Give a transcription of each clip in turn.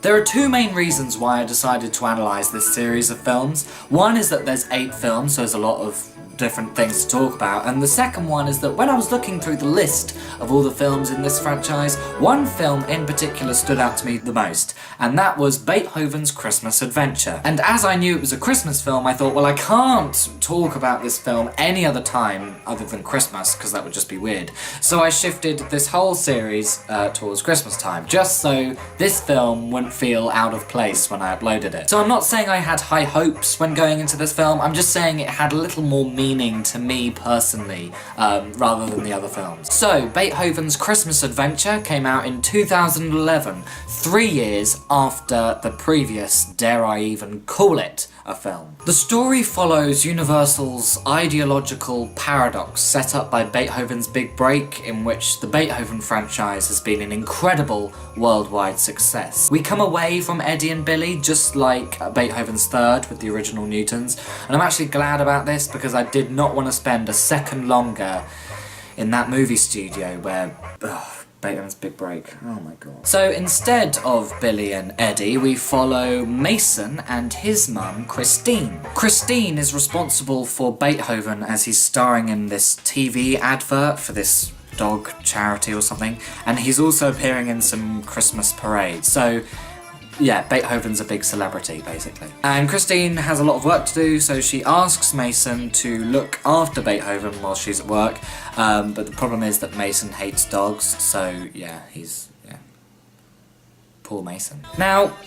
There are two main reasons why I decided to analyse this series of films. One is that there's 8 films, so there's a lot of different things to talk about, and the second one is that when I was looking through the list of all the films in this franchise, one film in particular stood out to me the most, and that was Beethoven's Christmas Adventure. And as I knew it was a Christmas film, I thought, well, I can't talk about this film any other time other than Christmas, because that would just be weird. So I shifted this whole series towards Christmas time, just so this film wouldn't feel out of place when I uploaded it. So I'm not saying I had high hopes when going into this film, I'm just saying it had a little more meaning to me personally, rather than the other films. So, Beethoven's Christmas Adventure came out in 2011, 3 years after the previous, dare I even call it, a film. The story follows Universal's ideological paradox set up by Beethoven's Big Break, in which the Beethoven franchise has been an incredible worldwide success. We come away from Eddie and Billy just like Beethoven's Third with the original Newtons, and I'm actually glad about this because I did not want to spend a second longer in that movie studio where Beethoven's Big Break. Oh my god. So instead of Billy and Eddie, we follow Mason and his mum, Christine. Christine is responsible for Beethoven as he's starring in this TV advert for this dog charity or something, and he's also appearing in some Christmas parades. So yeah, Beethoven's a big celebrity, basically. And Christine has a lot of work to do, so she asks Mason to look after Beethoven while she's at work, but the problem is that Mason hates dogs, so yeah, poor Mason. Now,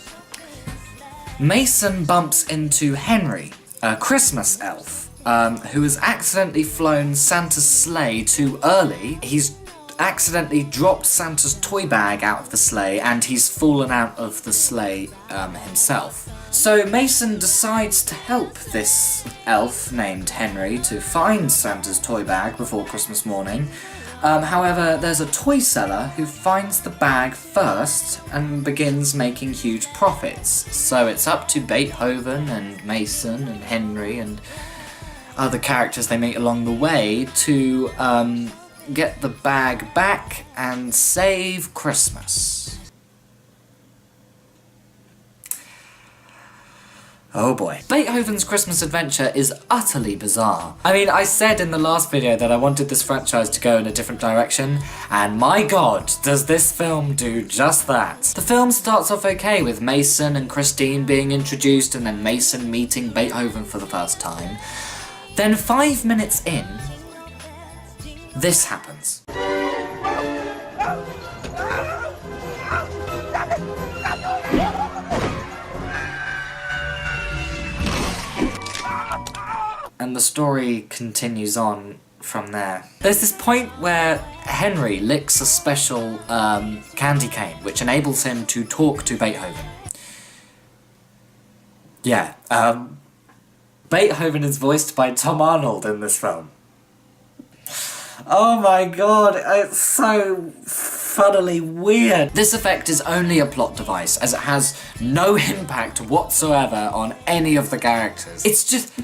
Mason bumps into Henry, a Christmas elf, who has accidentally flown Santa's sleigh too early. He's accidentally dropped Santa's toy bag out of the sleigh, and he's fallen out of the sleigh himself. So Mason decides to help this elf named Henry to find Santa's toy bag before Christmas morning. However, there's a toy seller who finds the bag first and begins making huge profits. So it's up to Beethoven and Mason and Henry and other characters they meet along the way to get the bag back and save Christmas. Oh boy. Beethoven's Christmas Adventure is utterly bizarre. I mean, I said in the last video that I wanted this franchise to go in a different direction, and my god, does this film do just that. The film starts off okay with Mason and Christine being introduced and then Mason meeting Beethoven for the first time. Then 5 minutes in, this happens. And the story continues on from there. There's this point where Henry licks a special candy cane, which enables him to talk to Beethoven. Yeah, Beethoven is voiced by Tom Arnold in this film. Oh my god, it's so funnily weird. This effect is only a plot device, as it has no impact whatsoever on any of the characters. It's just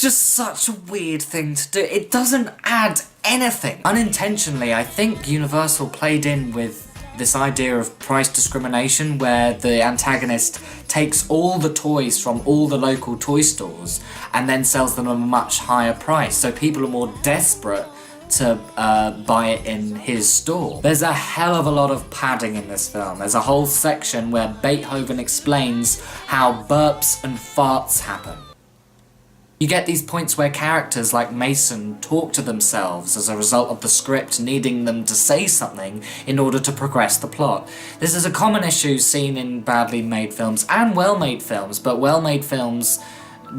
such a weird thing to do. It doesn't add anything. Unintentionally, I think Universal played in with this idea of price discrimination, where the antagonist takes all the toys from all the local toy stores and then sells them at a much higher price, so people are more desperate to buy it in his store. There's a hell of a lot of padding in this film. There's a whole section where Beethoven explains how burps and farts happen. You get these points where characters like Mason talk to themselves as a result of the script needing them to say something in order to progress the plot. This is a common issue seen in badly made films and well-made films, but well-made films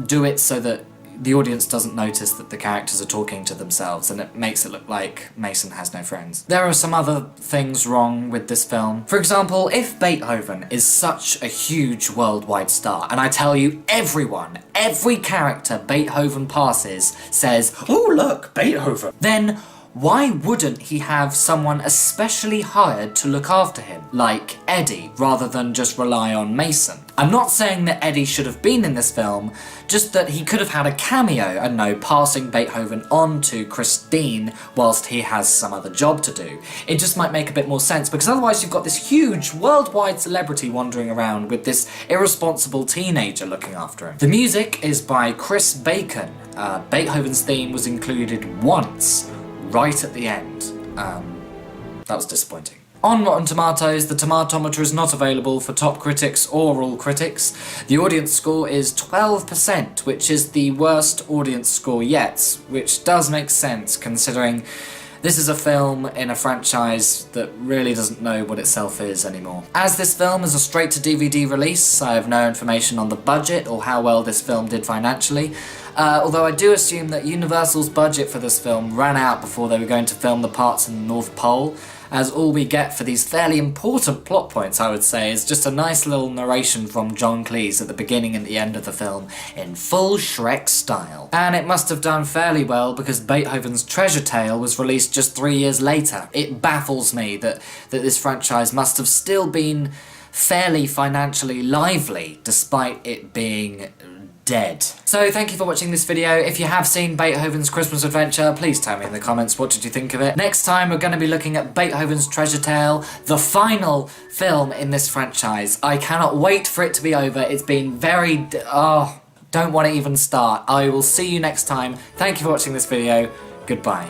do it so that the audience doesn't notice that the characters are talking to themselves, and it makes it look like Mason has no friends. There are some other things wrong with this film. For example, if Beethoven is such a huge worldwide star, and I tell you everyone, every character Beethoven passes says, "Oh look, Beethoven," then why wouldn't he have someone especially hired to look after him, like Eddie, rather than just rely on Mason? I'm not saying that Eddie should have been in this film, just that he could have had a cameo, and no, passing Beethoven on to Christine whilst he has some other job to do. It just might make a bit more sense, because otherwise you've got this huge worldwide celebrity wandering around with this irresponsible teenager looking after him. The music is by Chris Bacon. Beethoven's theme was included once, right at the end. That was disappointing. On Rotten Tomatoes, the Tomatometer is not available for top critics or all critics. The audience score is 12%, which is the worst audience score yet, which does make sense considering this is a film in a franchise that really doesn't know what itself is anymore. As this film is a straight-to-DVD release, I have no information on the budget or how well this film did financially, although I do assume that Universal's budget for this film ran out before they were going to film the parts in the North Pole, as all we get for these fairly important plot points, I would say, is just a nice little narration from John Cleese at the beginning and the end of the film in full Shrek style. And it must have done fairly well because Beethoven's Treasure Tale was released just 3 years later. It baffles me that this franchise must have still been fairly financially lively despite it being dead. So thank you for watching this video. If you have seen Beethoven's Christmas Adventure, please tell me in the comments what did you think of it. Next time we're going to be looking at Beethoven's Treasure Tale, the final film in this franchise. I cannot wait for it to be over. It's been very... don't want to even start. I will see you next time. Thank you for watching this video. Goodbye.